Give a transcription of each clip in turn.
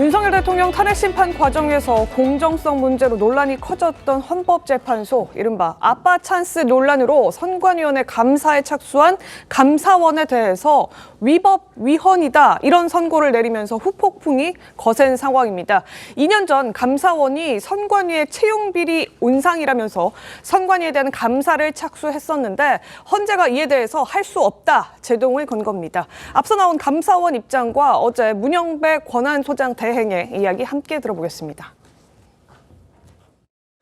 윤석열 대통령 탄핵 심판 과정에서 공정성 문제로 논란이 커졌던 헌법재판소, 이른바 아빠 찬스 논란으로 선관위원회 감사에 착수한 감사원에 대해서 위법 위헌이다 이런 선고를 내리면서 후폭풍이 거센 상황입니다. 2년 전 감사원이 선관위의 채용 비리 온상이라면서 선관위에 대한 감사를 착수했었는데 헌재가 이에 대해서 할 수 없다 제동을 건 겁니다. 앞서 나온 감사원 입장과 어제 문영배 권한소장 대행의 이야기 함께 들어보겠습니다.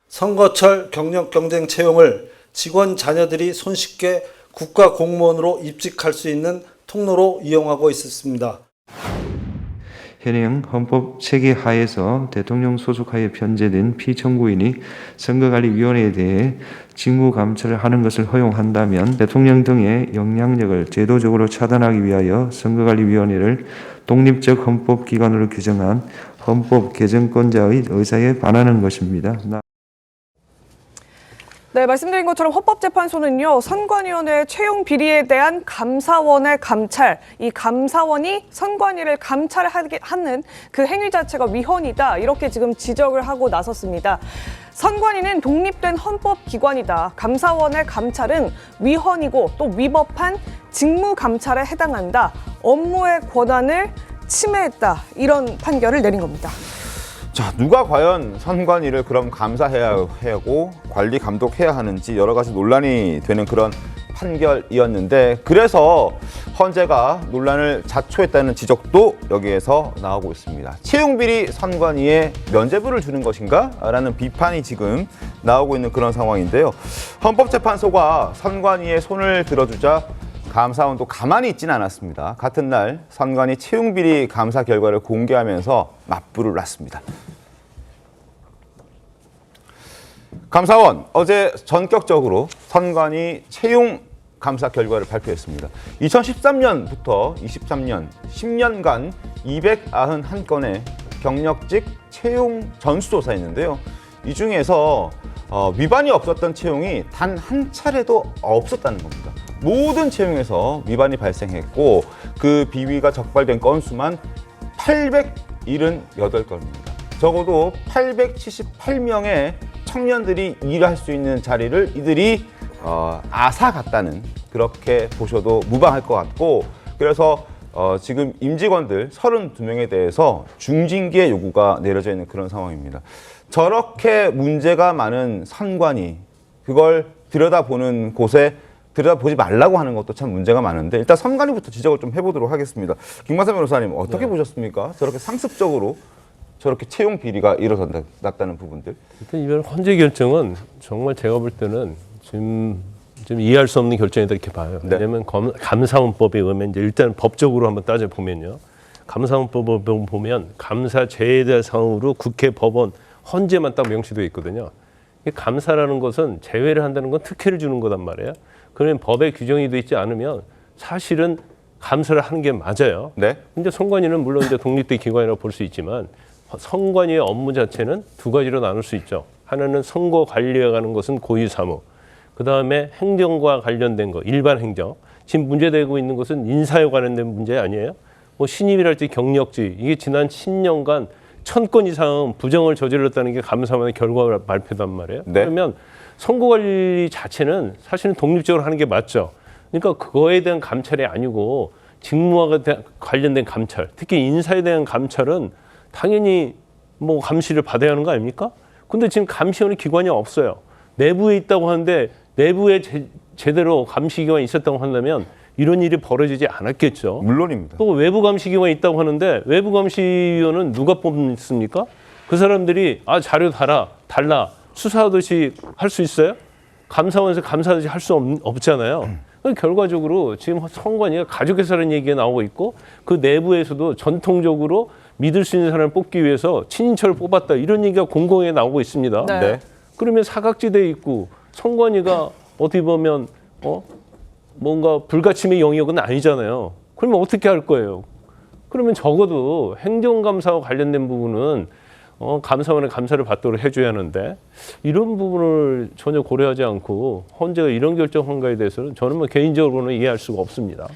선거철 경력 경쟁 채용을 직원 자녀들이 손쉽게 국가 공무원으로 입직할 수 있는 통로로 이용하고 있었습니다. 현행 헌법 체계 하에서 대통령 소속하에 편제된 피청구인이 선거관리위원회에 대해 직무감찰을 하는 것을 허용한다면 대통령 등의 영향력을 제도적으로 차단하기 위하여 선거관리위원회를 독립적 헌법기관으로 규정한 헌법개정권자의 의사에 반하는 것입니다. 네, 말씀드린 것처럼 헌법재판소는요, 선관위원회 채용 비리에 대한 감사원의 감찰, 이 감사원이 선관위를 감찰하게 하는 그 행위 자체가 위헌이다, 이렇게 지금 지적을 하고 나섰습니다. 선관위는 독립된 헌법기관이다. 감사원의 감찰은 위헌이고 또 위법한 직무감찰에 해당한다. 업무의 권한을 침해했다. 이런 판결을 내린 겁니다. 자, 누가 과연 선관위를 그럼 감사해야 하고 관리 감독해야 하는지 여러 가지 논란이 되는 그런 판결이었는데, 그래서 헌재가 논란을 자초했다는 지적도 여기에서 나오고 있습니다. 채용비리 선관위에 면죄부를 주는 것인가? 라는 비판이 지금 나오고 있는 그런 상황인데요. 헌법재판소가 선관위에 손을 들어주자 감사원도 가만히 있지는 않았습니다. 같은 날 선관위 채용비리 감사 결과를 공개하면서 맞불을 놨습니다. 감사원 어제 전격적으로 선관위 채용 감사 결과를 발표했습니다. 2013년부터 23년 10년간 291건의 경력직 채용 전수조사했는데요. 이 중에서 위반이 없었던 채용이 단 한 차례도 없었다는 겁니다. 모든 채용에서 위반이 발생했고 그 비위가 적발된 건수만 878건입니다. 적어도 878명의 청년들이 일할 수 있는 자리를 이들이 앗아갔다는, 그렇게 보셔도 무방할 것 같고, 그래서 지금 임직원들 32명에 대해서 중징계 요구가 내려져 있는 그런 상황입니다. 저렇게 문제가 많은 선관위, 그걸 들여다보는 곳에 들여다보지 말라고 하는 것도 참 문제가 많은데, 일단 선관위부터 지적을 좀 해보도록 하겠습니다. 김만삼 변호사님, 어떻게 보셨습니까? 저렇게 상습적으로 저렇게 채용 비리가 일어났다는 부분들. 일단 이번 헌재 결정은 정말 제가 볼 때는 지금 이해할 수 없는 결정이다 이렇게 봐요. 네. 왜냐하면 감사원법에 의하면 이제 일단 법적으로 한번 따져 보면요, 감사원법을 보면 감사 제외대상으로 국회, 법원, 헌재만 딱 명시되어 있거든요. 감사라는 것은 제외를 한다는 건 특혜를 주는 거단 말이에요. 그러면 법에 규정이 되어 있지 않으면 사실은 감사를 하는 게 맞아요. 네. 근데 선관위는 물론 이제 독립된 기관이라고 볼 수 있지만, 선관위의 업무 자체는 두 가지로 나눌 수 있죠. 하나는 선거 관리에 가는 것은 고유 사무, 그 다음에 행정과 관련된 거, 일반 행정. 지금 문제되고 있는 것은 인사에 관련된 문제 아니에요? 뭐 신입이랄지 경력직, 이게 지난 10년간 1000건 이상 부정을 저질렀다는 게 감사원의 결과 발표단 말이에요. 네. 그러면 선거 관리 자체는 사실은 독립적으로 하는 게 맞죠. 그러니까 그거에 대한 감찰이 아니고 직무와 관련된 감찰, 특히 인사에 대한 감찰은 당연히 뭐 감시를 받아야 하는 거 아닙니까? 근데 지금 감시하는 기관이 없어요. 내부에 있다고 하는데 내부에 제대로 감시기관이 있었다고 한다면 이런 일이 벌어지지 않았겠죠. 물론입니다. 또 외부 감시기관이 있다고 하는데 외부 감시위원은 누가 뽑습니까? 그 사람들이 자료 달라 수사하듯이 할 수 있어요? 감사원에서 감사하듯이 할 수 없잖아요. 결과적으로 지금 선관위가 가족회사라는 얘기가 나오고 있고, 그 내부에서도 전통적으로 믿을 수 있는 사람을 뽑기 위해서 친인척을 뽑았다, 이런 얘기가 공공에 나오고 있습니다. 네. 네. 그러면 사각지대에 있고 선관위가 어떻게 보면 뭔가 불가침의 영역은 아니잖아요. 그러면 어떻게 할 거예요? 그러면 적어도 행정감사와 관련된 부분은 감사원의 감사를 받도록 해줘야 하는데, 이런 부분을 전혀 고려하지 않고 헌재가 이런 결정한 거에 대해서는 저는 뭐 개인적으로는 이해할 수가 없습니다.